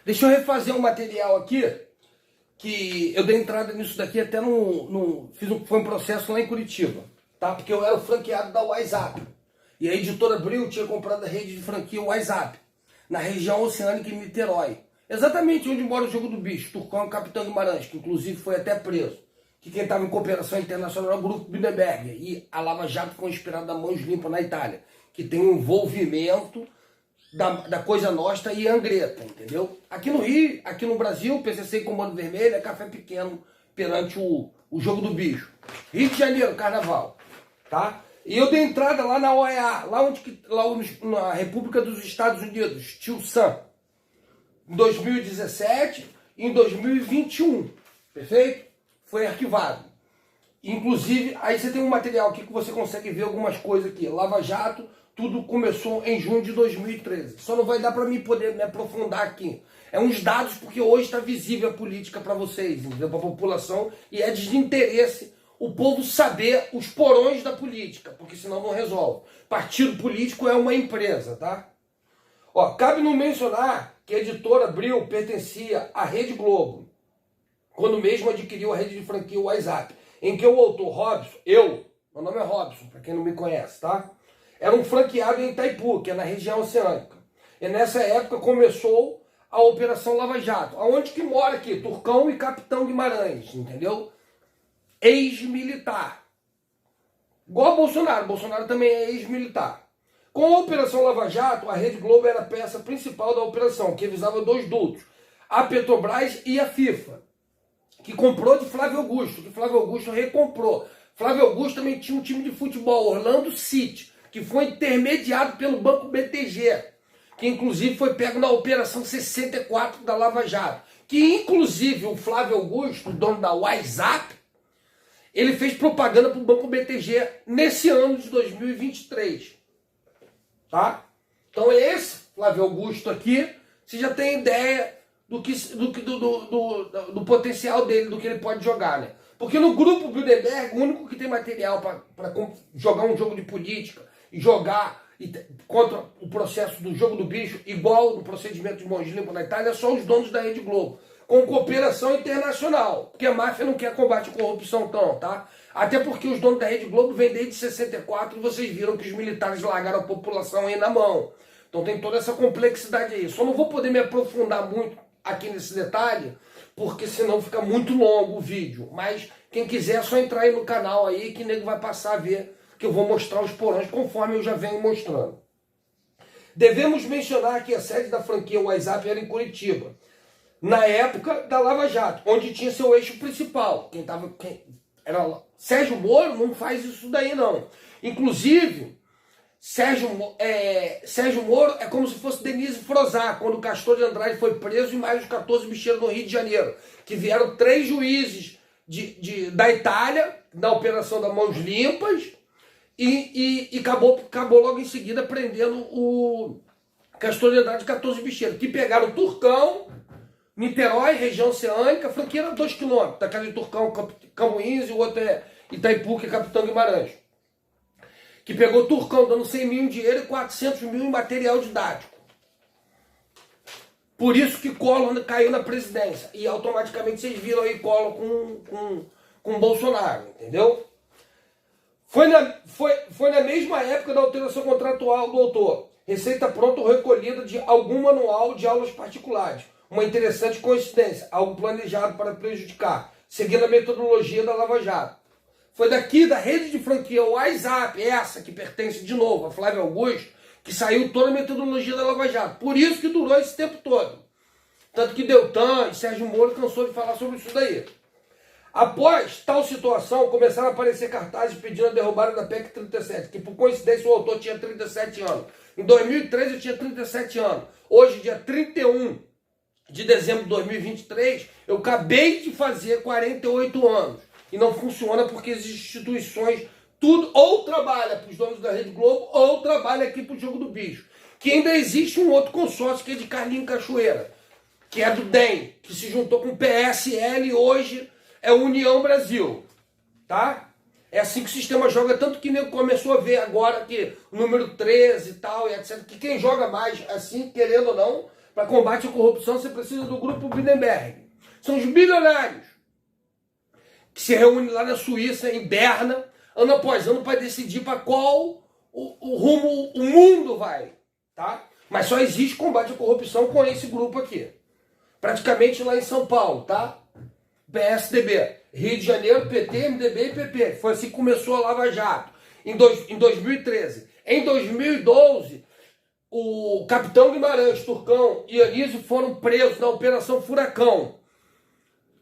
Deixa eu refazer um material aqui, que eu dei entrada nisso daqui até foi um processo lá em Curitiba, tá? Porque eu era o franqueado da WhatsApp. E a editora Abril tinha comprado a rede de franquia WhatsApp, na região oceânica em Niterói. Exatamente onde mora o Jogo do Bicho, Turcão e Capitão Guimarães, que inclusive foi até preso. Que quem estava em cooperação internacional era o Grupo Bilderberg. E a Lava Jato foi inspirada da Mãos Limpas na Itália, que tem um envolvimento da Coisa Nostra e Angreta, entendeu? Aqui no Rio, aqui no Brasil, PCC e Comando Vermelho é café pequeno perante o Jogo do Bicho. Rio de Janeiro, Carnaval, tá? E eu dei entrada lá na OEA, lá na República dos Estados Unidos, Tio Sam, em 2017 e em 2021, perfeito? Foi arquivado. Inclusive, aí você tem um material aqui que você consegue ver algumas coisas aqui. Lava Jato, tudo começou em junho de 2013. Só não vai dar para mim poder me aprofundar aqui. É uns dados porque hoje está visível a política para vocês, entendeu? Para a população, e é desinteresse o povo saber os porões da política, porque senão não resolve. Partido político é uma empresa, tá? Ó, cabe não mencionar que a editora Abril pertencia à Rede Globo, quando mesmo adquiriu a rede de franquia WhatsApp, em que o autor Robson, meu nome é Robson, para quem não me conhece, tá? Era um franqueado em Itaipu, que é na região oceânica. E nessa época começou a Operação Lava Jato. Aonde que mora aqui? Turcão e Capitão Guimarães, entendeu? Ex-militar. Igual Bolsonaro. Bolsonaro também é ex-militar. Com a Operação Lava Jato, a Rede Globo era a peça principal da operação, que visava dois dutos, a Petrobras e a FIFA, que comprou de Flávio Augusto, que Flávio Augusto recomprou. Flávio Augusto também tinha um time de futebol, Orlando City, que foi intermediado pelo Banco BTG, que inclusive foi pego na Operação 64 da Lava Jato, que inclusive o Flávio Augusto, dono da WhatsApp, ele fez propaganda para o Banco BTG nesse ano de 2023. Tá? Então esse Flávio Augusto aqui, você já tem ideia do potencial dele, do que ele pode jogar, né? Porque no grupo Bilderberg, o único que tem material para jogar um jogo de política e jogar contra o processo do Jogo do Bicho, igual no procedimento de Mãos Limpas na Itália, são os donos da Rede Globo, com cooperação internacional, porque a máfia não quer combate à corrupção tão, tá? Até porque os donos da Rede Globo vêm desde 64 e vocês viram que os militares largaram a população aí na mão. Então tem toda essa complexidade aí. Só não vou poder me aprofundar muito aqui nesse detalhe, porque senão fica muito longo o vídeo. Mas quem quiser é só entrar aí no canal aí que o nego vai passar a ver, que eu vou mostrar os porões conforme eu já venho mostrando. Devemos mencionar que a sede da franquia WhatsApp era em Curitiba, na época da Lava Jato, onde tinha seu eixo principal. Era Sérgio Moro não faz isso daí não. Inclusive, Sérgio Moro é como se fosse Denise Frozar, quando o Castor de Andrade foi preso e mais os 14 bicheiros no Rio de Janeiro, que vieram 3 juízes da Itália, da Operação das Mãos Limpas, e acabou logo em seguida prendendo o Castor de Andrade e 14 bicheiros, que pegaram Turcão, Niterói, região oceânica, a franquia era 2 km, da casa de Turcão, Camões, e o outro é Itaipu, que é Capitão Guimarães. Que pegou Turcão dando 100 mil em dinheiro e 400 mil em material didático. Por isso que Collor caiu na presidência. E automaticamente vocês viram aí Collor com Bolsonaro, entendeu? Foi na mesma época da alteração contratual do autor. Receita pronta ou recolhida de algum manual de aulas particulares. Uma interessante coincidência, algo planejado para prejudicar, seguindo a metodologia da Lava Jato. Foi daqui da rede de franquia WhatsApp, essa que pertence de novo a Flávio Augusto, que saiu toda a metodologia da Lava Jato. Por isso que durou esse tempo todo. Tanto que Deltan e Sérgio Moro cansou de falar sobre isso daí. Após tal situação, começaram a aparecer cartazes pedindo a derrubada da PEC 37, que por coincidência o autor tinha 37 anos. Em 2013 eu tinha 37 anos. Hoje, dia 31 de dezembro de 2023, eu acabei de fazer 48 anos. E não funciona porque as instituições, tudo, ou trabalha para os donos da Rede Globo, ou trabalha aqui para o Jogo do Bicho. Que ainda existe um outro consórcio que é de Carlinho Cachoeira, que é do DEM, que se juntou com o PSL e hoje é União Brasil. Tá? É assim que o sistema joga, tanto que nego começou a ver agora que o número 13 e tal, e etc. Que quem joga mais assim, querendo ou não, para combate à corrupção, você precisa do grupo Bilderberg. São os bilionários que se reúnem lá na Suíça, em Berna, ano após ano, para decidir para qual o rumo o mundo vai. Tá? Mas só existe combate à corrupção com esse grupo aqui. Praticamente lá em São Paulo, tá? PSDB. Rio de Janeiro, PT, MDB e PP. Foi assim que começou a Lava Jato, em 2013. Em 2012, o capitão Guimarães, Turcão e Anísio foram presos na Operação Furacão,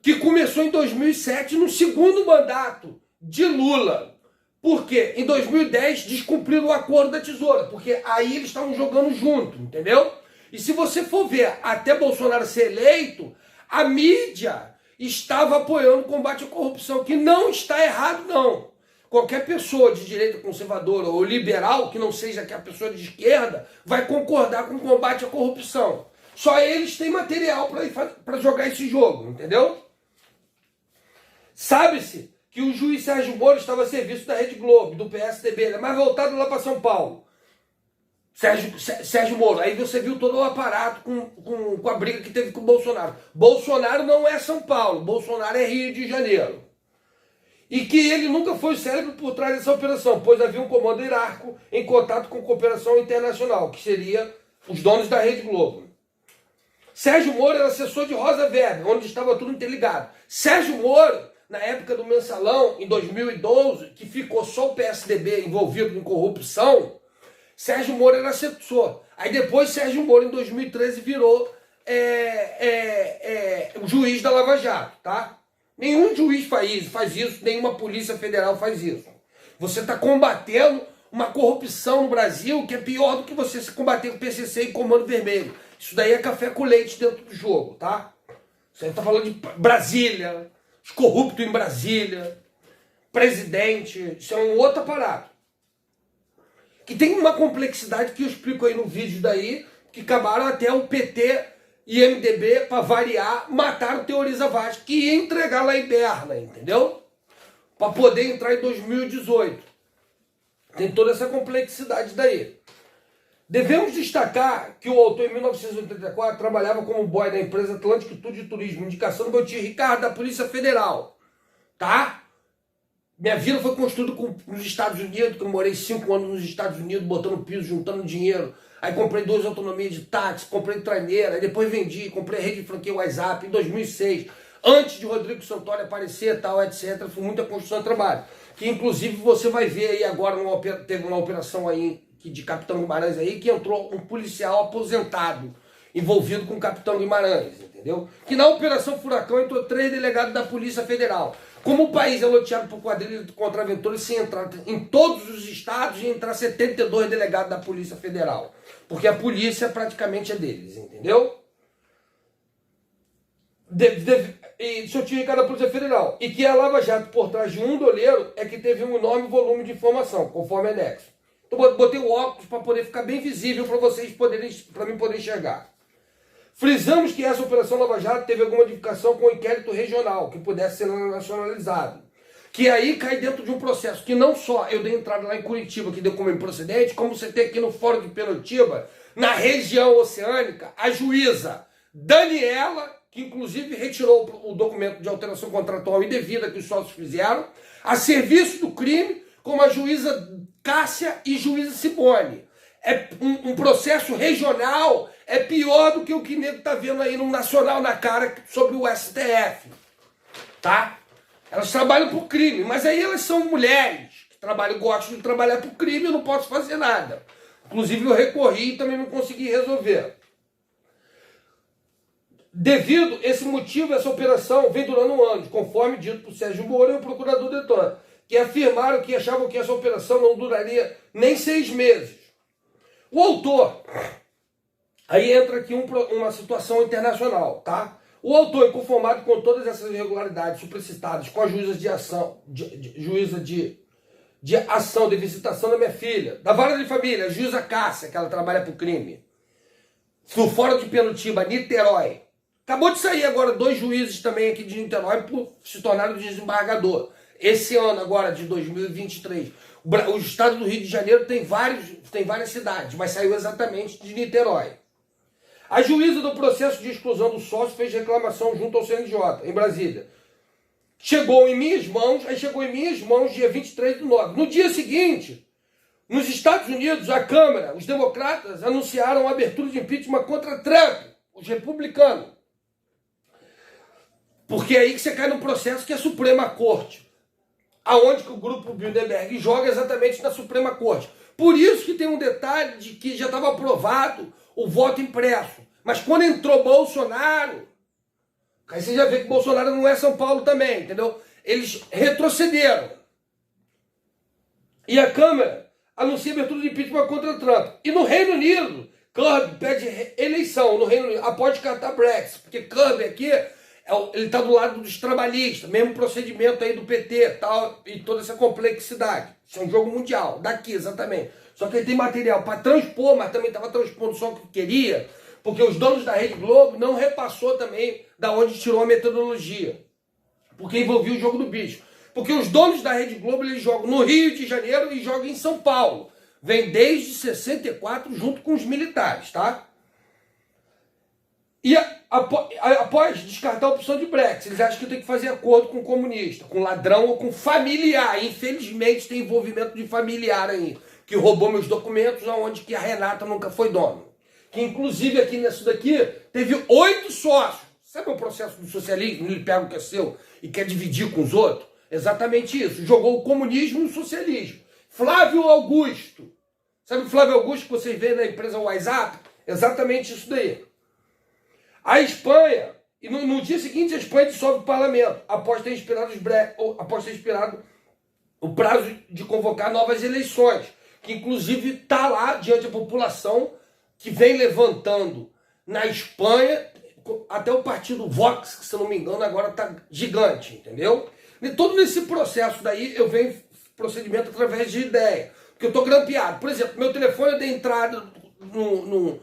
que começou em 2007, no segundo mandato de Lula. Por quê? Em 2010 descumpriram o acordo da tesoura, porque aí eles estavam jogando junto, entendeu? E se você for ver, até Bolsonaro ser eleito, a mídia estava apoiando o combate à corrupção, que não está errado, não. Qualquer pessoa de direita conservadora ou liberal, que não seja que a pessoa de esquerda, vai concordar com o combate à corrupção. Só eles têm material para jogar esse jogo, entendeu? Sabe-se que o juiz Sérgio Moro estava a serviço da Rede Globo, do PSDB, né? Mas voltado lá para São Paulo. Sérgio Moro. Aí você viu todo o aparato com a briga que teve com o Bolsonaro. Bolsonaro não é São Paulo, Bolsonaro é Rio de Janeiro. E que ele nunca foi o cérebro por trás dessa operação, pois havia um comando hierárquico em contato com cooperação internacional, que seria os donos da Rede Globo. Sérgio Moro era assessor de Rosa Weber, onde estava tudo interligado. Sérgio Moro, na época do Mensalão, em 2012, que ficou só o PSDB envolvido em corrupção, Sérgio Moro era assessor. Aí depois Sérgio Moro, em 2013, virou o juiz da Lava Jato, tá? Nenhum juiz faz isso, nenhuma polícia federal faz isso. Você está combatendo uma corrupção no Brasil que é pior do que você se combater com o PCC e Comando Vermelho. Isso daí é café com leite dentro do jogo, tá? Você está falando de Brasília, os corruptos em Brasília, presidente, isso é um outro aparato. Que tem uma complexidade que eu explico aí no vídeo daí, que acabaram até o PT e MDB, para variar, mataram o Teoriza Vaz, que ia entregar lá em Berna, entendeu? Para poder entrar em 2018. Tem toda essa complexidade daí. Devemos destacar que o autor, em 1984, trabalhava como boy da empresa Atlântico Tour de Turismo, indicação do meu tio Ricardo, da Polícia Federal. Tá? Minha vida foi construída nos Estados Unidos, que eu morei 5 anos nos Estados Unidos, botando piso, juntando dinheiro. Aí comprei 2 autonomias de táxi, comprei traineira, aí depois vendi, comprei a rede de franquia WhatsApp em 2006. Antes de Rodrigo Santoro aparecer, tal, etc. Foi muita construção de trabalho. Que inclusive você vai ver aí agora, teve uma operação aí de Capitão Guimarães aí, que entrou um policial aposentado, envolvido com o Capitão Guimarães, entendeu? Que na Operação Furacão entrou 3 delegados da Polícia Federal. Como o país é loteado por quadrilhas de contraventores, se entrar em todos os estados e entrar 72 delegados da Polícia Federal. Porque a polícia praticamente é deles, entendeu? E seu tio Ricardo da Polícia Federal. E que a Lava Jato, por trás de um doleiro, é que teve um enorme volume de informação, conforme anexo. Então botei o óculos para poder ficar bem visível para vocês poderem, para mim poder enxergar. Frisamos que essa Operação Lava Jato teve alguma modificação com o inquérito regional, que pudesse ser nacionalizado. Que aí cai dentro de um processo que não só eu dei entrada lá em Curitiba, que deu como improcedente, como você tem aqui no Fórum de Perotiba, na região oceânica, a juíza Daniela, que inclusive retirou o documento de alteração contratual indevida que os sócios fizeram, a serviço do crime, como a juíza Cássia e juíza Simone. É um processo regional, é pior do que o que o nego está vendo aí no nacional na cara sobre o STF. Tá? Elas trabalham por crime, mas aí elas são mulheres que gostam de trabalhar por crime, eu não posso fazer nada. Inclusive eu recorri e também não consegui resolver. Devido a esse motivo, essa operação vem durando anos, conforme dito por Sérgio Moro e o procurador Detona, que afirmaram que achavam que essa operação não duraria nem 6 meses. O autor, aí entra aqui uma situação internacional, tá? O autor, inconformado com todas essas irregularidades supracitadas com a juíza de ação, de ação de visitação da minha filha, da vara de família, a juíza Cássia, que ela trabalha por crime, do Fórum de Perotiba, Niterói. Acabou de sair agora 2 juízes também aqui de Niterói por se tornaram desembargador. Esse ano agora, de 2023. O estado do Rio de Janeiro tem várias cidades, mas saiu exatamente de Niterói. A juíza do processo de exclusão do sócio fez reclamação junto ao CNJ, em Brasília. Chegou em minhas mãos dia 23/9. No dia seguinte, nos Estados Unidos, a Câmara, os democratas anunciaram a abertura de impeachment contra Trump, os republicanos. Porque é aí que você cai num processo que é a Suprema Corte. Aonde que o grupo Bilderberg joga exatamente na Suprema Corte. Por isso que tem um detalhe de que já estava aprovado o voto impresso. Mas quando entrou Bolsonaro, aí você já vê que Bolsonaro não é São Paulo também, entendeu? Eles retrocederam. E a Câmara anuncia a abertura de impeachment contra Trump. E no Reino Unido, Kirby pede eleição no Reino Unido após descartar Brexit. Porque Kirby aqui, ele está do lado dos trabalhistas, mesmo procedimento aí do PT tal, e toda essa complexidade. Isso é um jogo mundial, daqui exatamente. Só que ele tem material para transpor, mas também estava transpondo só o que queria, porque os donos da Rede Globo não repassou também da onde tirou a metodologia. Porque envolvia o jogo do bicho. Porque os donos da Rede Globo, eles jogam no Rio de Janeiro e jogam em São Paulo. Vem desde 64 junto com os militares, tá? E após descartar a opção de Brexit, eles acham que tem que fazer acordo com comunista, com ladrão ou com familiar. Infelizmente tem envolvimento de familiar aí, que roubou meus documentos, onde que a Renata nunca foi dona. Que inclusive aqui nisso daqui teve 8 sócios. Sabe o processo do socialismo? Ele pega o que é seu e quer dividir com os outros? Exatamente isso. Jogou o comunismo no socialismo. Flávio Augusto. Sabe o Flávio Augusto que vocês vê na empresa WhatsApp? Exatamente isso daí. A Espanha, e no dia seguinte a Espanha dissolve o parlamento, após ter expirado o prazo de convocar novas eleições, que inclusive está lá diante da população, que vem levantando na Espanha, até o partido Vox, que se eu não me engano agora está gigante, entendeu? E todo nesse processo daí eu venho procedimento através de ideia, porque eu estou grampeado. Por exemplo, meu telefone eu dei entrada do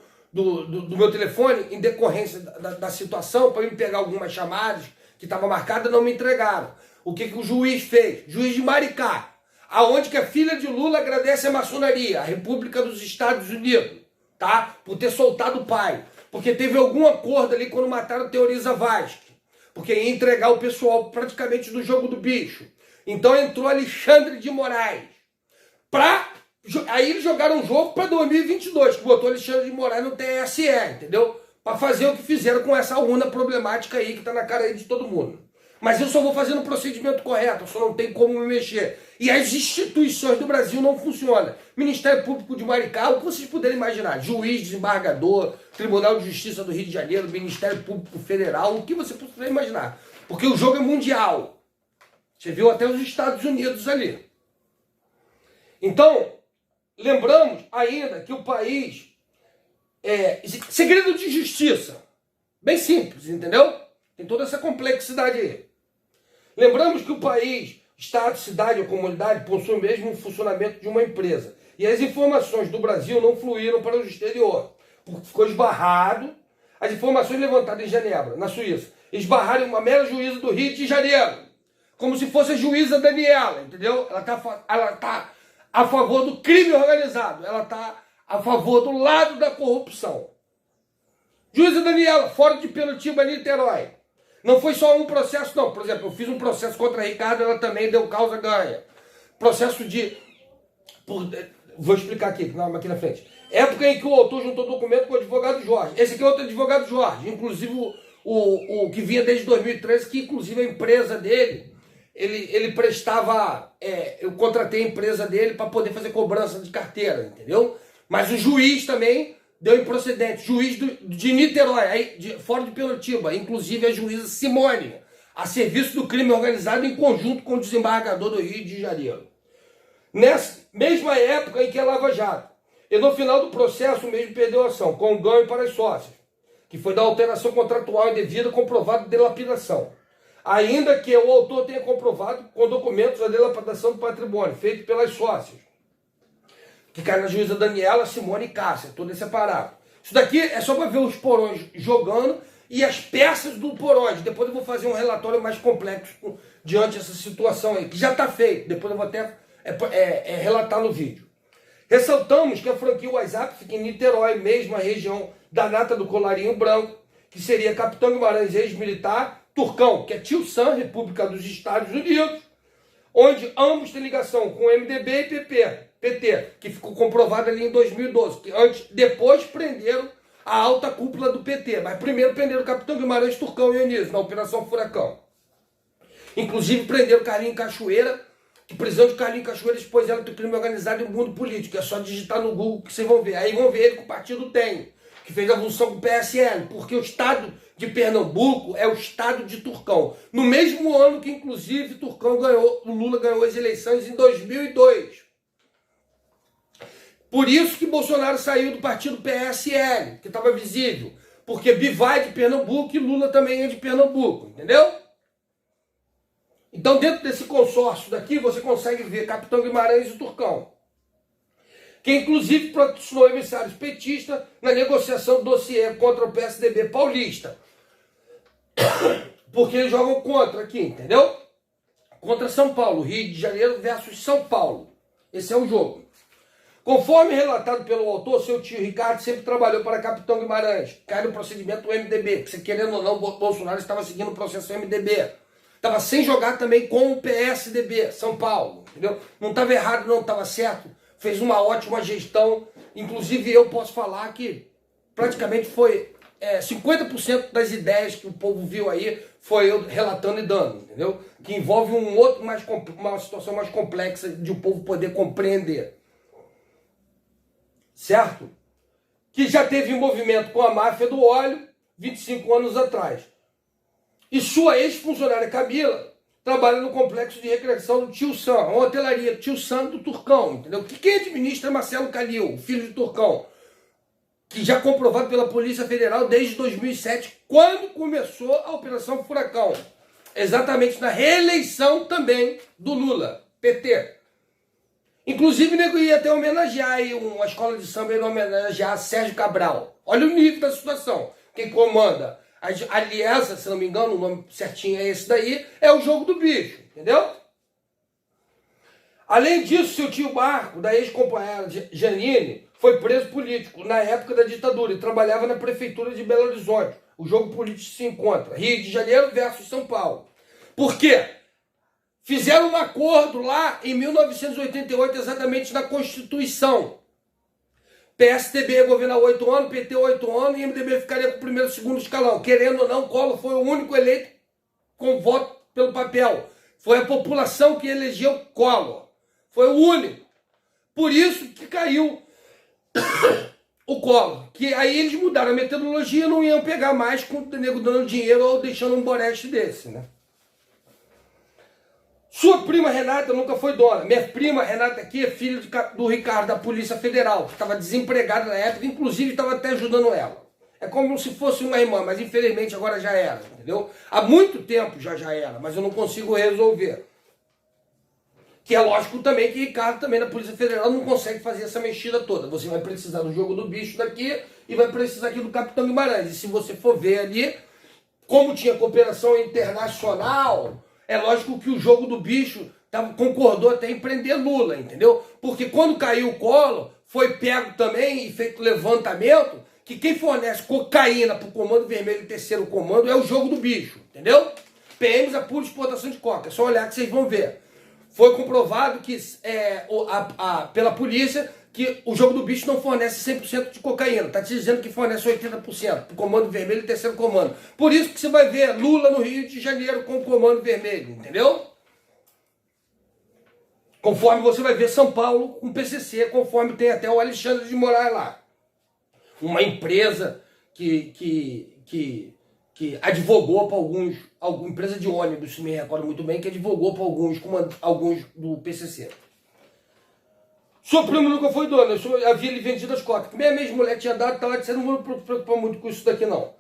meu telefone em decorrência da situação, para me pegar algumas chamadas que estavam marcadas, não me entregaram. O que o juiz fez? Juiz de Maricá, aonde que a filha de Lula agradece a maçonaria, a República dos Estados Unidos, tá? Por ter soltado o pai. Porque teve algum acordo ali quando mataram Teoriza Vasque, porque ia entregar o pessoal praticamente do jogo do bicho. Então entrou Alexandre de Moraes. Aí eles jogaram um jogo para 2022, que botou Alexandre de Moraes no TSE, entendeu? Para fazer o que fizeram com essa urna problemática aí, que tá na cara aí de todo mundo. Mas eu só vou fazer no procedimento correto, eu só não tenho como me mexer. E as instituições do Brasil não funcionam. Ministério Público de Maricá, o que vocês puderem imaginar. Juiz, desembargador, Tribunal de Justiça do Rio de Janeiro, Ministério Público Federal, o que você puder imaginar. Porque o jogo é mundial. Você viu até os Estados Unidos ali. Então, lembramos ainda que o país é segredo de justiça. Bem simples, entendeu? Tem toda essa complexidade aí. Lembramos que o país, estado, cidade ou comunidade possui o mesmo funcionamento de uma empresa. E as informações do Brasil não fluíram para o exterior. Porque ficou esbarrado. As informações levantadas em Genebra, na Suíça, esbarraram em uma mera juíza do Rio de Janeiro. Como se fosse a juíza Daniela, entendeu? Ela tá a favor do crime organizado. Ela está a favor do lado da corrupção. Juíza Daniela, fora de Pelotiba, Niterói. Não foi só um processo, não. Por exemplo, eu fiz um processo contra a Ricardo, ela também deu causa ganha. Processo de... vou explicar aqui na frente. Época em que o autor juntou documento com o advogado Jorge. Esse aqui é outro advogado Jorge. Inclusive o que vinha desde 2013, que inclusive a empresa dele... Ele prestava, eu contratei a empresa dele para poder fazer cobrança de carteira, entendeu? Mas o juiz também deu improcedente, juiz de Niterói, fora de Pelotiba, inclusive a juíza Simone, a serviço do crime organizado em conjunto com o desembargador do Rio de Janeiro. Nessa mesma época em que a Lava Jato, e no final do processo o mesmo perdeu a ação, com ganho para as sócias, que foi da alteração contratual indevida comprovada de lapidação. Ainda que o autor tenha comprovado com documentos a dilapidação do patrimônio, feito pelas sócias, que cai na juíza Daniela, Simone e Cássia, todo esse aparato. Isso daqui é só para ver os porões jogando e as peças do porões. Depois eu vou fazer um relatório mais complexo diante dessa situação aí, que já está feito. Depois eu vou até relatar no vídeo. Ressaltamos que a franquia WhatsApp fica em Niterói, mesma região da nata do colarinho branco, que seria Capitão Guimarães, ex-militar, Turcão, que é Tio Sam, República dos Estados Unidos, onde ambos têm ligação com o MDB e PT, que ficou comprovado ali em 2012, que depois prenderam a alta cúpula do PT, mas primeiro prenderam o Capitão Guimarães, Turcão e Eunísio, na Operação Furacão. Inclusive prenderam Carlinhos Cachoeira, que prisão de Carlinhos Cachoeira expôs ela do crime organizado e do mundo político. É só digitar no Google que vocês vão ver. Aí vão ver ele que o partido tem, que fez a função com o PSL, porque o estado de Pernambuco é o estado de Turcão. No mesmo ano que, inclusive, o Lula ganhou as eleições em 2002. Por isso que Bolsonaro saiu do partido PSL, que estava visível. Porque Bivar é de Pernambuco e Lula também é de Pernambuco, entendeu? Então, dentro desse consórcio daqui, você consegue ver Capitão Guimarães e Turcão, que inclusive patrocinou emissários petistas na negociação do dossiê contra o PSDB paulista. Porque eles jogam contra aqui, entendeu? Contra São Paulo, Rio de Janeiro versus São Paulo. Esse é o jogo. Conforme relatado pelo autor, seu tio Ricardo sempre trabalhou para Capitão Guimarães, cai no procedimento do MDB, que, querendo ou não, Bolsonaro estava seguindo o processo MDB. Estava sem jogar também com o PSDB, São Paulo, entendeu? Não estava errado, não, estava certo. Fez uma ótima gestão. Inclusive, eu posso falar que praticamente foi 50% das ideias que o povo viu aí foi eu relatando e dando, entendeu? Que envolve uma situação mais complexa de o povo poder compreender. Certo? Que já teve envolvimento com a máfia do óleo 25 anos atrás. E sua ex-funcionária Camila trabalha no complexo de recreação do Tio Sam, uma hotelaria Tio Sam do Turcão, entendeu? Que quem administra é Marcelo Calil, filho de Turcão, que já comprovado pela Polícia Federal desde 2007, quando começou a Operação Furacão. Exatamente na reeleição também do Lula, PT. Inclusive, nego ia até homenagear aí uma escola de samba, ia homenagear Sérgio Cabral. Olha o nível da situação. Quem comanda a aliança, se não me engano, o nome certinho é esse daí, é o Jogo do Bicho, entendeu? Além disso, seu tio Marco, da ex-companheira Janine, foi preso político na época da ditadura e trabalhava na prefeitura de Belo Horizonte. O jogo político se encontra Rio de Janeiro versus São Paulo. Por quê? Fizeram um acordo lá em 1988, exatamente na Constituição. PSDB ia governar 8 anos, PT 8 anos e MDB ficaria com o primeiro e segundo escalão. Querendo ou não, Collor foi o único eleito com voto pelo papel. Foi a população que elegeu Collor. Foi o único. Por isso que caiu o Collor. Que aí eles mudaram a metodologia, não iam pegar mais com o nego dando dinheiro ou deixando um boreste desse, né? Sua prima Renata nunca foi dona. Minha prima Renata aqui é filha do Ricardo, da Polícia Federal, que estava desempregada na época, inclusive estava até ajudando ela. É como se fosse uma irmã, mas infelizmente agora já era, entendeu? Há muito tempo já era, mas eu não consigo resolver. Que é lógico também que Ricardo também da Polícia Federal não consegue fazer essa mexida toda. Você vai precisar do Jogo do Bicho daqui e vai precisar aqui do Capitão Guimarães. E se você for ver ali, como tinha cooperação internacional, é lógico que o Jogo do Bicho concordou até em prender Lula, entendeu? Porque quando caiu o Collor, foi pego também e feito levantamento que quem fornece cocaína para o Comando Vermelho e Terceiro Comando é o Jogo do Bicho, entendeu? PMs a pura exportação de coca, é só olhar que vocês vão ver. Foi comprovado que pela polícia que o Jogo do Bicho não fornece 100% de cocaína. Está te dizendo que fornece 80% para o Comando Vermelho e Terceiro Comando. Por isso que você vai ver Lula no Rio de Janeiro com o Comando Vermelho, entendeu? Conforme você vai ver São Paulo com o PCC, conforme tem até o Alexandre de Moraes lá. Uma empresa que advogou para alguma empresa de ônibus, se me recordo muito bem, que advogou para alguns do PCC. Sua prima nunca foi dona, eu havia lhe vendido as cotas. Minha mesma mulher tinha dado, estava dizendo, não vou me preocupar muito com isso daqui não.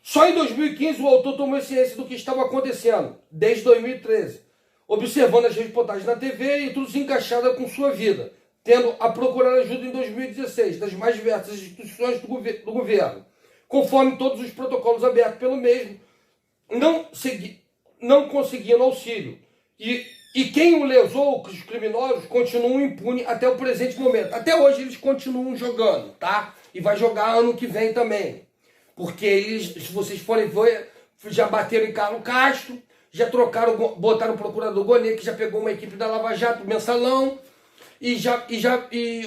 Só em 2015 o autor tomou ciência do que estava acontecendo, desde 2013, observando as reportagens na TV e tudo se encaixava com sua vida, tendo a procurar ajuda em 2016 das mais diversas instituições do governo. Conforme todos os protocolos abertos pelo mesmo, não conseguindo auxílio. E quem o lesou, os criminosos, continuam impunes até o presente momento. Até hoje eles continuam jogando, tá? E vai jogar ano que vem também. Porque eles, se vocês forem ver, já bateram em Carlos Castro, já trocaram, botaram o procurador Gonê, que já pegou uma equipe da Lava Jato, mensalão, e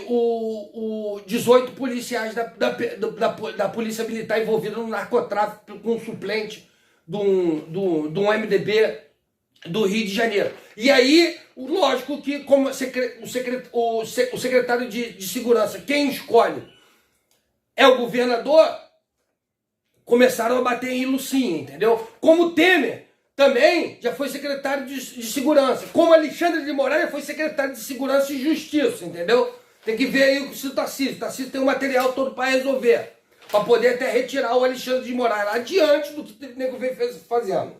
o 18 policiais da Polícia Militar envolvidos no narcotráfico com um suplente de um MDB do Rio de Janeiro. E aí, lógico que como o secretário de Segurança, quem escolhe é o governador, começaram a bater em Lucinha, entendeu? Como o Temer também já foi secretário de Segurança. Como Alexandre de Moraes foi secretário de Segurança e Justiça, entendeu? Tem que ver aí o Tarcísio. O Tarcísio tem o material todo para resolver. Para poder até retirar o Alexandre de Moraes lá diante do que o nego vem fazendo.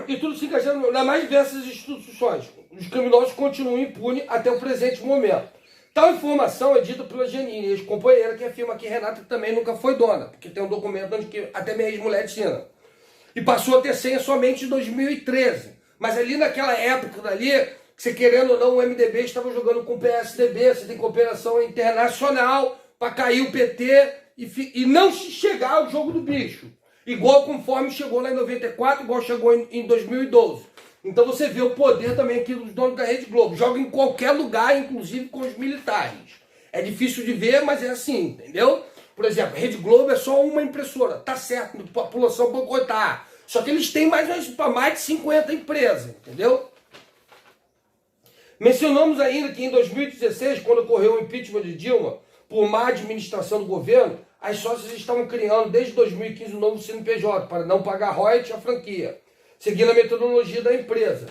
E tudo se encaixando nas mais diversas instituições. Os criminosos continuam impunes até o presente momento. Tal informação é dita pela Janine, ex-companheira, que afirma que Renata também nunca foi dona, porque tem um documento onde que até minha ex-mulher assina. E passou a ter senha somente em 2013. Mas ali naquela época dali, você querendo ou não, o MDB estava jogando com o PSDB, você tem cooperação internacional para cair o PT e não chegar ao jogo do bicho. Igual conforme chegou lá em 94, igual chegou em 2012. Então você vê o poder também aqui dos donos da Rede Globo. Joga em qualquer lugar, inclusive com os militares. É difícil de ver, mas é assim, entendeu? Por exemplo, a Rede Globo é só uma impressora. Tá certo, a população boicotar. Só que eles têm mais de 50 empresas, entendeu? Mencionamos ainda que em 2016, quando ocorreu o impeachment de Dilma, por má administração do governo, as sócias estavam criando desde 2015 um novo CNPJ para não pagar royalties à franquia, seguindo a metodologia da empresa.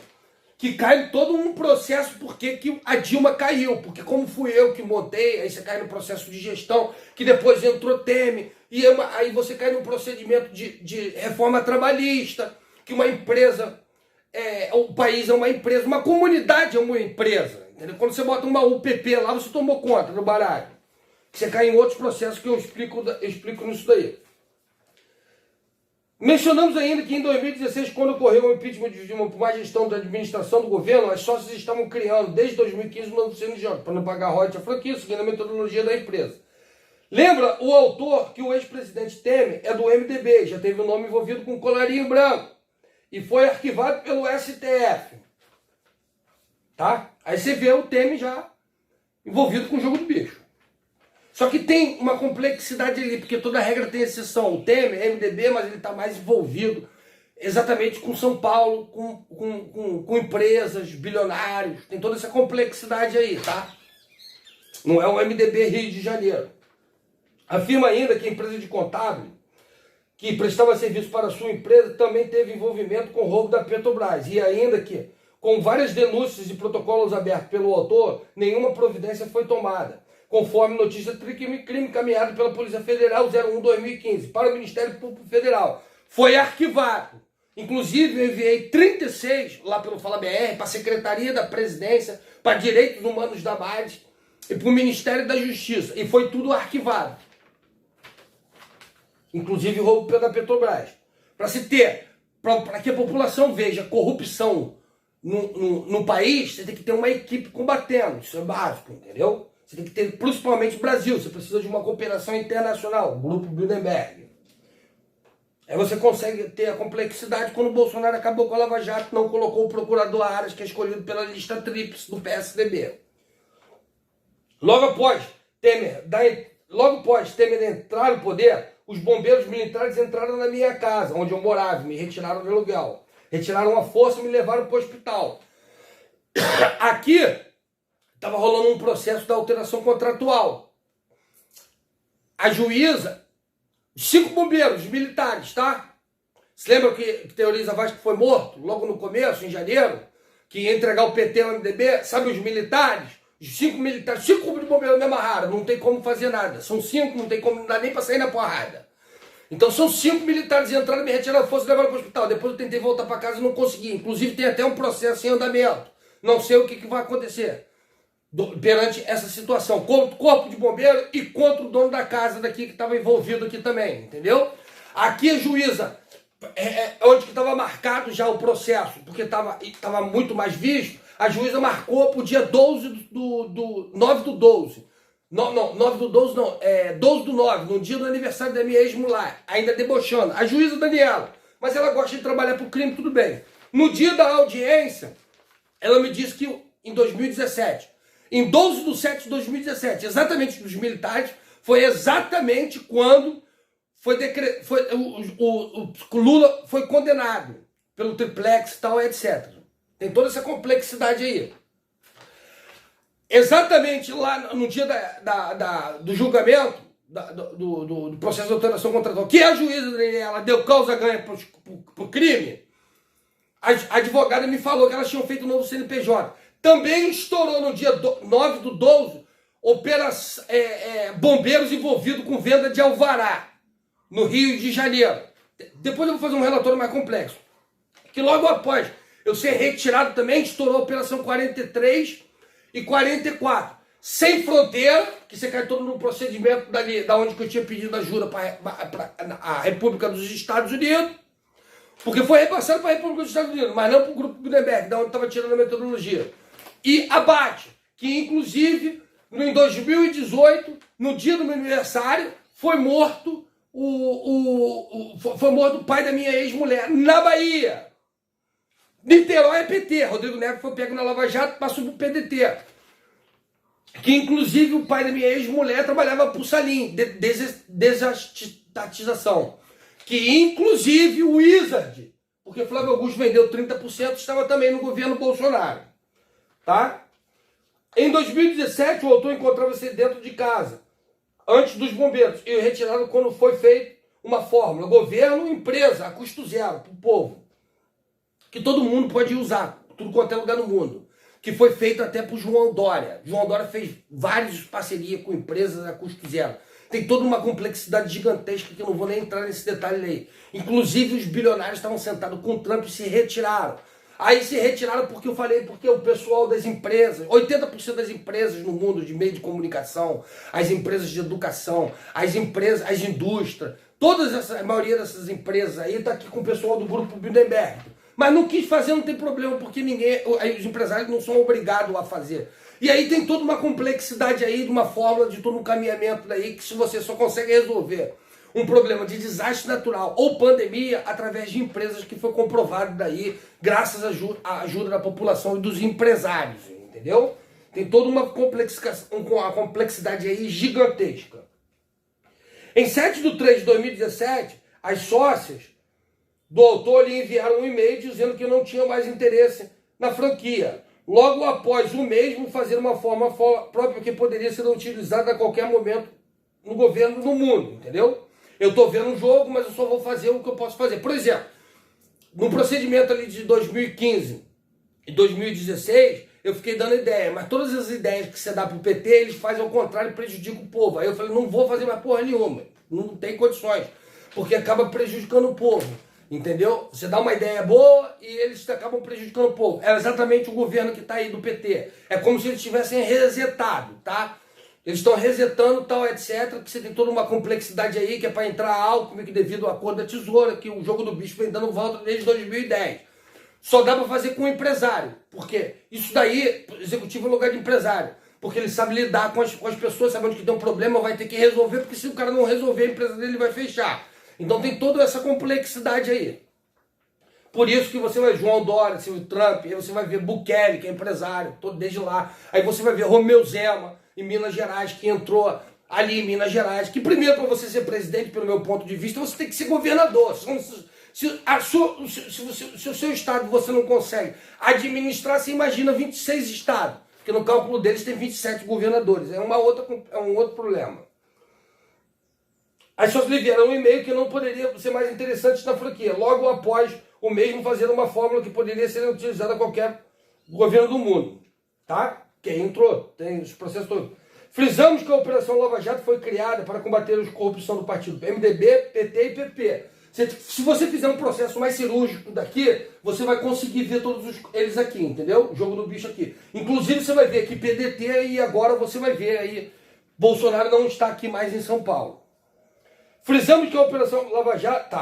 Que cai todo um processo porque que a Dilma caiu, porque como fui eu que montei, aí você cai no processo de gestão, que depois entrou Temer, e aí você cai no procedimento de reforma trabalhista, que uma empresa, o país é uma empresa, uma comunidade é uma empresa, entendeu? Quando você bota uma UPP lá, você tomou conta do baralho. Você cai em outros processos que eu explico nisso daí. Mencionamos ainda que em 2016, quando ocorreu o impeachment de Dilma por má gestão da administração do governo, as sócias estavam criando, desde 2015, um novo CNJ, para não pagar royalties à franquia, seguindo a metodologia da empresa. Lembra o autor que o ex-presidente Temer é do MDB, já teve o nome envolvido com colarinho branco, e foi arquivado pelo STF. Tá? Aí você vê o Temer já envolvido com o jogo do bicho. Só que tem uma complexidade ali, porque toda regra tem exceção. O Temer é MDB, mas ele está mais envolvido exatamente com São Paulo, com empresas, bilionários. Tem toda essa complexidade aí, tá? Não é o MDB Rio de Janeiro. Afirma ainda que a empresa de contábil, que prestava serviço para a sua empresa, também teve envolvimento com o roubo da Petrobras. E ainda que, com várias denúncias e protocolos abertos pelo autor, nenhuma providência foi tomada, conforme notícia de crime encaminhado pela Polícia Federal 01/2015 para o Ministério Público Federal. Foi arquivado. Inclusive, eu enviei 36 lá pelo Fala BR, para a Secretaria da Presidência, para Direitos Humanos da BAD e para o Ministério da Justiça. E foi tudo arquivado. Inclusive o roubo da Petrobras. Para que a população veja corrupção no país, você tem que ter uma equipe combatendo. Isso é básico, entendeu? Você tem que ter, principalmente o Brasil, você precisa de uma cooperação internacional, o Grupo Bilderberg. Aí você consegue ter a complexidade quando o Bolsonaro acabou com a Lava Jato, não colocou o procurador Aras, que é escolhido pela lista tríplice do PSDB. Logo após Temer entrar no poder, os bombeiros militares entraram na minha casa, onde eu morava, me retiraram do aluguel. Retiraram a força e me levaram para o hospital. Aqui estava rolando um processo da alteração contratual. A juíza, 5 bombeiros militares, tá? Você lembra que Teoriza Vaz que foi morto logo no começo, em janeiro? Que ia entregar o PT ao MDB? Sabe os militares? Os 5 militares, 5 bombeiros me amarraram, não tem como fazer nada. São 5, não tem como, não dá nem para sair na porrada. Então são 5 militares entraram, me retiraram a força e levaram para o hospital. Depois eu tentei voltar para casa e não consegui. Inclusive tem até um processo em andamento. Não sei o que vai acontecer perante essa situação, contra o corpo de bombeiro e contra o dono da casa daqui que estava envolvido aqui também, entendeu? Aqui a juíza onde que estava marcado já o processo, porque estava muito mais visto, a juíza marcou para o dia 12 do 9 do 12. Não, 9 do 12 não, 12 do 9, no dia do aniversário da minha ex-mulher, ainda debochando. A juíza Daniela, mas ela gosta de trabalhar para o crime, tudo bem. No dia da audiência, ela me disse que em 2017, em 12 de 7 de 2017, exatamente dos militares, foi exatamente quando o Lula foi condenado pelo triplex e tal, etc. Tem toda essa complexidade aí. Exatamente lá no dia do julgamento, do processo de alteração contratual, que a juíza Daniela deu causa ganha para o crime, a advogada me falou que elas tinham feito um novo CNPJ. Também estourou no dia 9 do 12, bombeiros envolvidos com venda de alvará, no Rio de Janeiro. Depois eu vou fazer um relatório mais complexo. Que logo após eu ser retirado também, estourou a Operação 43 e 44. Sem fronteira, que você cai todo no procedimento da onde que eu tinha pedido ajuda para a República dos Estados Unidos, porque foi repassado para a República dos Estados Unidos, mas não para o Grupo Bilderberg, da onde estava tirando a metodologia. E abate, que inclusive em 2018, no dia do meu aniversário, foi morto o pai da minha ex-mulher, na Bahia. Niterói é PT, Rodrigo Neves foi pego na Lava Jato, passou pro PDT. Que inclusive o pai da minha ex-mulher trabalhava pro Salim, desestatização. Que inclusive o Wizard, porque Flávio Augusto vendeu 30%, estava também no governo Bolsonaro. Tá? Em 2017, o autor encontrava-se dentro de casa, antes dos bombeiros, e retirado quando foi feita uma fórmula, governo, empresa, a custo zero, para o povo, que todo mundo pode usar, tudo quanto é lugar no mundo, que foi feito até para o João Dória. João Dória fez várias parcerias com empresas a custo zero. Tem toda uma complexidade gigantesca que eu não vou nem entrar nesse detalhe aí. Inclusive os bilionários estavam sentados com o Trump e se retiraram. Aí se retiraram porque eu falei, porque o pessoal das empresas, 80% das empresas no mundo de meio de comunicação, as empresas de educação, as empresas, as indústrias, a maioria dessas empresas aí está aqui com o pessoal do Grupo Bilderberg. Mas não quis fazer, não tem problema, porque os empresários não são obrigados a fazer. E aí tem toda uma complexidade aí, de uma fórmula, de todo um caminhamento daí, que se você só consegue resolver um problema de desastre natural ou pandemia através de empresas, que foi comprovado daí, graças à ajuda da população e dos empresários, entendeu? Tem toda uma complexidade aí gigantesca. Em 7/3/2017, as sócias do autor lhe enviaram um e-mail dizendo que não tinha mais interesse na franquia. Logo após o mesmo fazer uma forma própria que poderia ser utilizada a qualquer momento no governo do mundo, entendeu? Eu estou vendo um jogo, mas eu só vou fazer o que eu posso fazer. Por exemplo, no procedimento ali de 2015 e 2016, eu fiquei dando ideia, mas todas as ideias que você dá pro PT, eles fazem ao contrário e prejudicam o povo. Aí eu falei, não vou fazer mais porra nenhuma, não tem condições, porque acaba prejudicando o povo. Entendeu? Você dá uma ideia boa e eles acabam prejudicando o povo. É exatamente o governo que está aí do PT. É como se eles tivessem resetado, tá? Eles estão resetando tal, etc. Que você tem toda uma complexidade aí, que é para entrar Alckmin, que devido ao acordo da tesoura, que o jogo do bicho vem dando volta desde 2010. Só dá para fazer com o empresário. Porque isso daí, executivo é lugar de empresário. Porque ele sabe lidar com as pessoas, sabe onde que tem um problema, vai ter que resolver, porque se o cara não resolver, a empresa dele vai fechar. Então tem toda essa complexidade aí. Por isso que você vai ver João Dória, o Trump, aí você vai ver Bukele, que é empresário, todo desde lá. Aí você vai ver Romeu Zema, em Minas Gerais, que entrou ali em Minas Gerais. Que primeiro, para você ser presidente, pelo meu ponto de vista, você tem que ser governador. Se o seu estado você não consegue administrar, você imagina 26 estados. Porque no cálculo deles tem 27 governadores. É um outro problema. As pessoas lhe enviaram um e-mail que não poderia ser mais interessante na franquia. Logo após o mesmo fazer uma fórmula que poderia ser utilizada a qualquer governo do mundo. Tá? Quem entrou, tem os processos todos. Frisamos que a Operação Lava Jato foi criada para combater a corrupção do partido MDB, PT e PP. Se você fizer um processo mais cirúrgico daqui, você vai conseguir ver todos eles aqui, entendeu? O jogo do bicho aqui. Inclusive você vai ver aqui PDT e agora você vai ver aí Bolsonaro não está aqui mais em São Paulo. Frisamos que a Operação Lava Jato...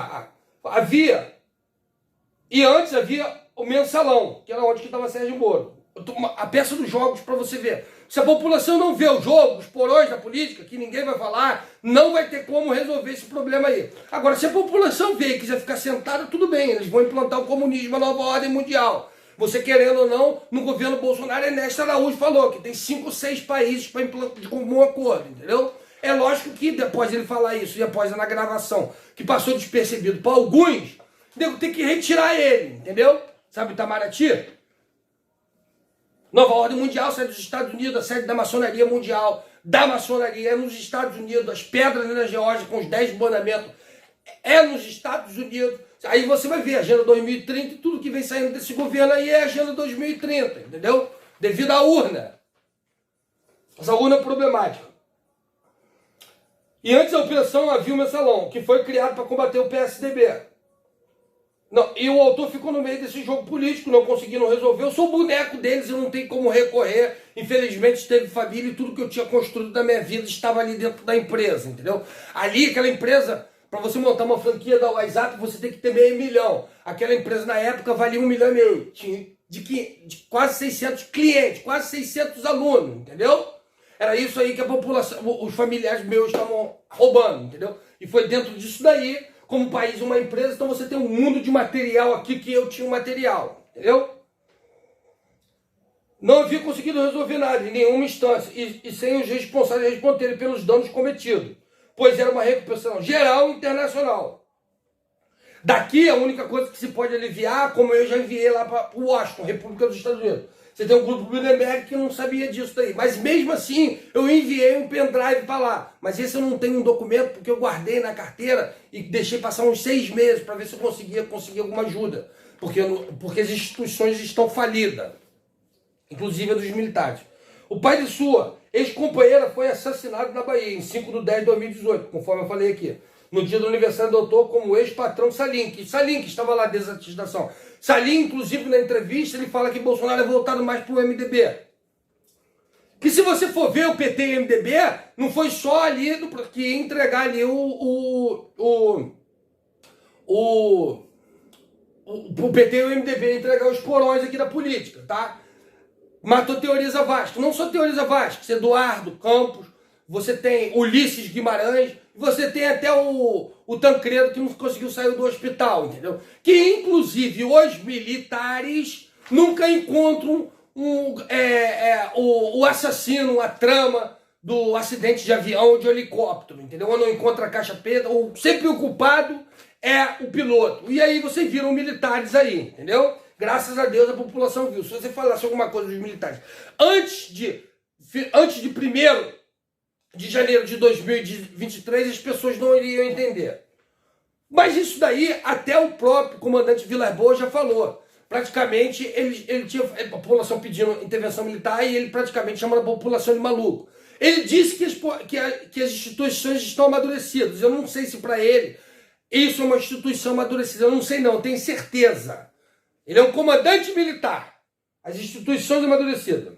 Havia, e antes havia o mensalão, que era onde estava Sérgio Moro. A peça dos jogos para você ver. Se a população não vê o jogo, os porões da política, que ninguém vai falar, não vai ter como resolver esse problema aí. Agora, se a população vê e quiser ficar sentada, tudo bem, eles vão implantar o comunismo, a nova ordem mundial. Você querendo ou não, no governo Bolsonaro, Ernesto Araújo falou que tem 5 ou 6 países para implantar de comum acordo, entendeu? É lógico que depois ele falar isso, e após na gravação, que passou despercebido para alguns, tem que retirar ele, entendeu? Sabe Itamaraty? Nova ordem mundial sai dos Estados Unidos, a sede da maçonaria mundial, da maçonaria é nos Estados Unidos, as pedras na Geórgia com os 10 mandamentos é nos Estados Unidos. Aí você vai ver a Agenda 2030 e tudo que vem saindo desse governo aí é a Agenda 2030, entendeu? Devido à urna. Essa urna é problemática. E antes da operação havia o mensalão, que foi criado para combater o PSDB. Não, e o autor ficou no meio desse jogo político, não conseguiram resolver. Eu sou o boneco deles, eu não tenho como recorrer. Infelizmente teve família e tudo que eu tinha construído da minha vida estava ali dentro da empresa, entendeu? Ali, aquela empresa, para você montar uma franquia da WhatsApp, você tem que ter meio milhão. Aquela empresa na época valia 1,5 milhão. Tinha de quase 600 clientes, quase 600 alunos, entendeu? Era isso aí que a população, os familiares meus estavam roubando, entendeu? E foi dentro disso daí, como país, uma empresa, então você tem um mundo de material aqui que eu tinha um material, entendeu? Não havia conseguido resolver nada em nenhuma instância e sem os responsáveis responderem pelos danos cometidos, pois era uma recuperação geral e internacional. Daqui a única coisa que se pode aliviar, como eu já enviei lá para Washington, República dos Estados Unidos. Você tem um grupo Bilderberg que não sabia disso daí. Mas mesmo assim, eu enviei um pendrive para lá. Mas esse eu não tenho um documento porque eu guardei na carteira e deixei passar uns 6 meses para ver se eu conseguir alguma ajuda. Porque as instituições estão falidas. Inclusive a dos militares. O pai de sua ex-companheira foi assassinado na Bahia em 5/10/2018, conforme eu falei aqui. No dia do aniversário do autor, como ex-patrão Salim, que estava lá desde a atestação. Salim, inclusive, na entrevista, ele fala que Bolsonaro é voltado mais para o MDB. Que se você for ver o PT e o MDB, não foi só ali que ia entregar ali o PT e o MDB entregar os porões aqui da política, tá? Matou Teoriza Vasco. Não só Teoriza Vasco, Eduardo Campos, você tem Ulisses Guimarães, você tem até o Tancredo que não conseguiu sair do hospital, entendeu? Que inclusive os militares nunca encontram o assassino, a trama do acidente de avião ou de helicóptero, entendeu? Ou não encontra a caixa preta, ou sempre o culpado é o piloto. E aí vocês viram militares aí, entendeu? Graças a Deus a população viu. Se você falasse alguma coisa dos militares antes de 1º de janeiro de 2023, as pessoas não iriam entender. Mas isso daí, até o próprio comandante Vilas Boas já falou. Praticamente, ele tinha a população pedindo intervenção militar e ele praticamente chama a população de maluco. Ele disse que as instituições estão amadurecidas. Eu não sei se para ele isso é uma instituição amadurecida. Eu não sei não, tenho certeza. Ele é um comandante militar. As instituições amadurecidas.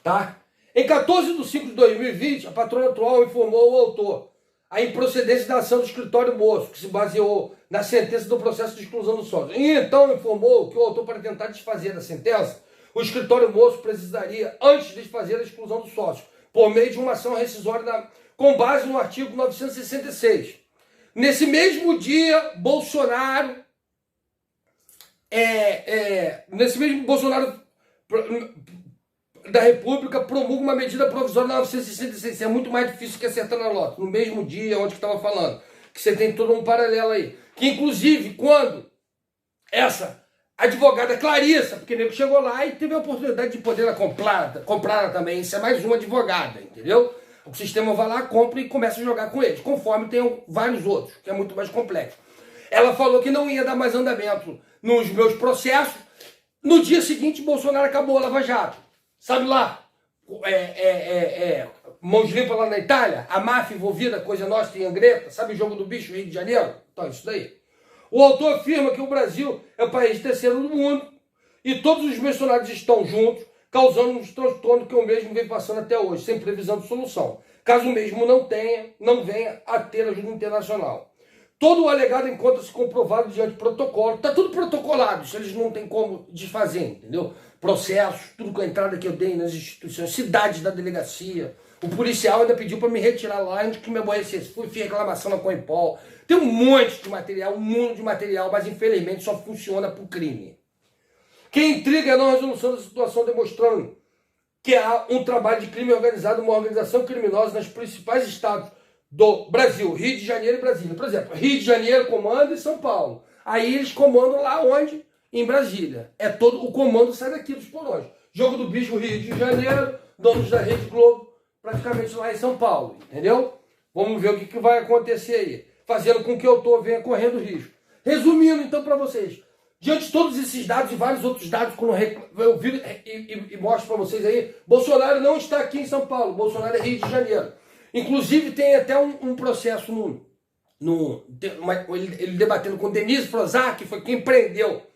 Tá? Em 14/5/2020, a patrona atual informou o autor a improcedência da ação do escritório moço, que se baseou na sentença do processo de exclusão do sócio. E então informou que o autor, para tentar desfazer da sentença, o escritório moço precisaria, antes de desfazer a exclusão do sócio, por meio de uma ação rescisória com base no artigo 966. Nesse mesmo dia, Bolsonaro da República promulga uma medida provisória 966. É muito mais difícil que acertar na lota. No mesmo dia onde que estava falando. Que você tem todo um paralelo aí. Que inclusive, quando essa advogada Clarissa, porque o nego chegou lá e teve a oportunidade de poder comprar também. Isso é mais uma advogada, entendeu? O sistema vai lá, compra e começa a jogar com eles. Conforme tem vários outros, que é muito mais complexo. Ela falou que não ia dar mais andamento nos meus processos. No dia seguinte, Bolsonaro acabou a Lava Jato. Sabe lá, mãos limpas lá na Itália, a máfia envolvida, coisa nossa em Angreta, sabe o jogo do bicho, Rio de Janeiro? Então, isso daí. O autor afirma que o Brasil é o país terceiro do mundo e todos os mercenários estão juntos, causando um transtorno que o mesmo vem passando até hoje, sem previsão de solução. Caso o mesmo não venha a ter ajuda internacional. Todo o alegado encontra-se comprovado diante do protocolo. Está tudo protocolado, isso eles não têm como desfazer, entendeu? Processos, tudo com a entrada que eu dei nas instituições, cidades da delegacia. O policial ainda pediu para me retirar lá antes que me aborrecesse. Fui fiz reclamação na Coimpol. Tem um monte de material, um mundo de material, mas infelizmente só funciona para o crime. Quem intriga é a não resolução da situação, demonstrando que há um trabalho de crime organizado, uma organização criminosa nos principais estados do Brasil, Rio de Janeiro e Brasília. Por exemplo, Rio de Janeiro comanda e São Paulo. Aí eles comandam lá onde? Em Brasília. É todo o comando sai daqui dos porões. Jogo do Bicho, Rio de Janeiro, donos da Rede Globo, praticamente lá em São Paulo, entendeu? Vamos ver o que vai acontecer aí, fazendo com que eu venha correndo risco. Resumindo então para vocês, diante de todos esses dados e vários outros dados, quando eu vi e mostro para vocês aí, Bolsonaro não está aqui em São Paulo, Bolsonaro é Rio de Janeiro. Inclusive tem até um processo ele debatendo com Denise Frozar, que foi quem prendeu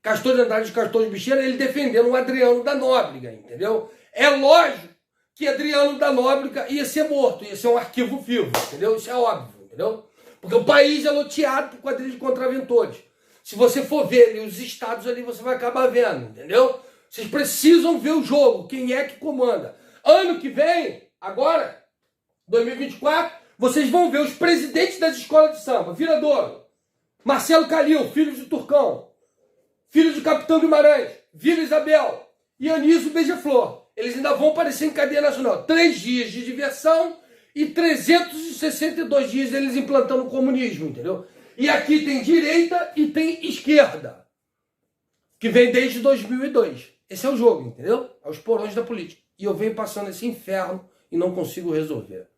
Castor de Andrade e Castor de Bicheira, ele defendendo o Adriano da Nóbrega, entendeu? É lógico que Adriano da Nóbrega ia ser morto, ia ser um arquivo vivo, entendeu? Isso é óbvio, entendeu? Porque o país é loteado por quadrilhas de contraventores. Se você for ver ali os estados ali, você vai acabar vendo, entendeu? Vocês precisam ver o jogo, quem é que comanda. Ano que vem, agora, 2024, vocês vão ver os presidentes das escolas de samba, Viradouro, Marcelo Calil, filho de Turcão, filho de Capitão Guimarães, Vila Isabel e Anísio Beija-Flor. Eles ainda vão aparecer em cadeia nacional. 3 dias de diversão e 362 dias eles implantando o comunismo, entendeu? E aqui tem direita e tem esquerda, que vem desde 2002. Esse é o jogo, entendeu? É os porões da política. E eu venho passando esse inferno e não consigo resolver.